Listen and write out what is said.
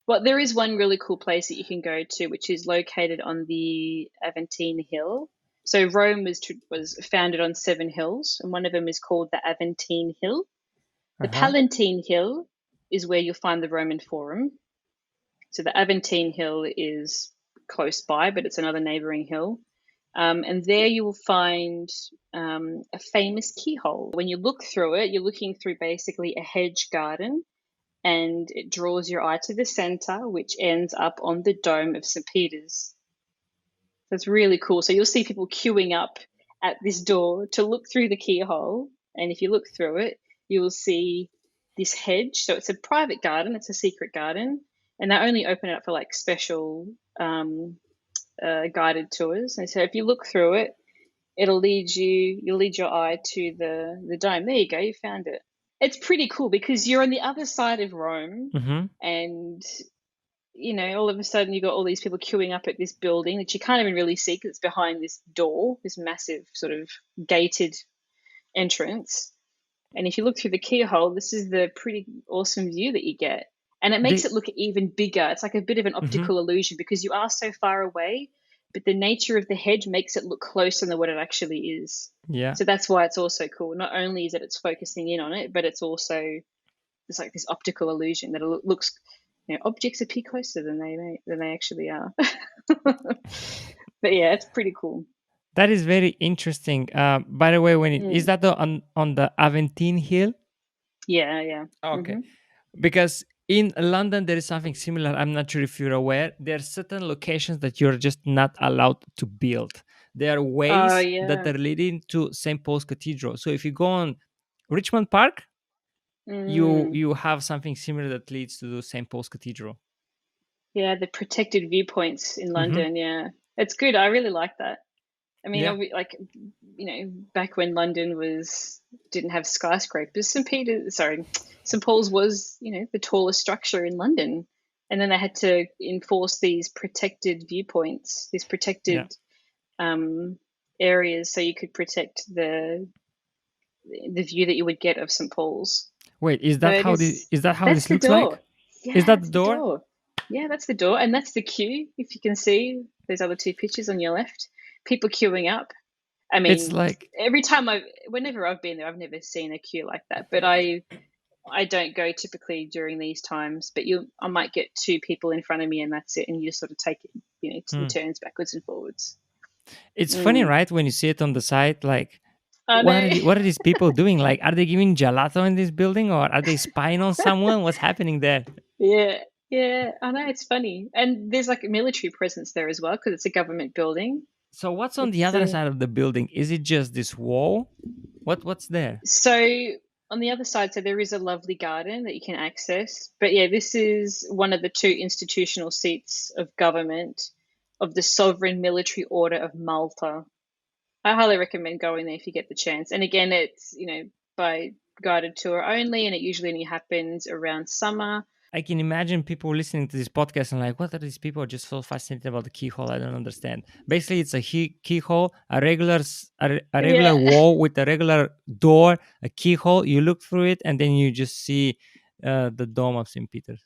Well, there is one really cool place that you can go to, which is located on the Aventine Hill. So Rome was founded on 7 hills, and one of them is called the Aventine Hill. The Uh-huh. Palatine Hill is where you'll find the Roman Forum. So the Aventine Hill is close by, but it's another neighboring hill. And there you will find a famous keyhole. When you look through it, you're looking through basically a hedge garden, and it draws your eye to the center, which ends up on the dome of St. Peter's. That's really cool. So you'll see people queuing up at this door to look through the keyhole. And if you look through it, you will see this hedge. So it's a private garden, it's a secret garden. And they only open it up for like special guided tours. And so if you look through it, you'll lead your eye to the dome. There you go, you found it. It's pretty cool because you're on the other side of Rome, Mm-hmm. and all of a sudden you've got all these people queuing up at this building that you can't even really see because it's behind this door, this massive sort of gated entrance. And if you look through the keyhole, this is the pretty awesome view that you get. And it makes The it look even bigger. It's like a bit of an mm-hmm. optical illusion because you are so far away, but the nature of the hedge makes it look closer than what it actually is. Yeah. So that's why it's also cool. Not only is that it's focusing in on it, but it's like this optical illusion that it looks, objects appear closer than they actually are. But yeah, it's pretty cool. That is very interesting. By the way, is Mm. that on the Aventine Hill? Yeah. Okay. Hmm. Because in London there is something similar. I'm not sure if you're aware. There are certain locations that you're just not allowed to build. There are Oh ways that yeah. are leading to St. Paul's Cathedral. So if you go on Richmond Park, Mm. you have something similar that leads to the St. Paul's Cathedral. Yeah, the protected viewpoints in Mm-hmm. London. Yeah, it's good. I really like that. I mean, Yeah. like, back when London didn't have skyscrapers, St. Paul's was, the tallest structure in London. And then they had to enforce these protected viewpoints, these Yeah. protected areas, so you could protect the view that you would get of St. Paul's. Wait, So it is. is that how That's this the looks like? door. Is Yeah, that the that's the door? door. Yeah, that's the door, and that's the queue. If you can see those other two pictures on your left, people queuing up. I It's mean, like whenever I've been there, I've never seen a queue like that. But I don't go typically during these times. But I might get two people in front of me, and that's it. And you just sort of take it, in hmm. turns backwards and forwards. It's funny, Mm. right? When you see it on the side, like I know. what are these people doing? Like, are they giving gelato in this building, or are they spying on someone? What's happening there? Yeah. I know, it's funny, and there's like a military presence there as well because it's a government building. So what's on the It's other side of the building? Is it just this wall? What's there? So on the other side, so there is a lovely garden that you can access. But yeah, this is one of the two institutional seats of government of the Sovereign Military Order of Malta. I highly recommend going there if you get the chance. And again, it's, by guided tour only, and it usually only happens around summer. I can imagine people listening to this podcast and like, what are these people just so fascinated about the keyhole? I don't understand. Basically, it's a keyhole, a regular Yeah. wall with a regular door, a keyhole. You look through it, and then you just see the dome of St. Peter's.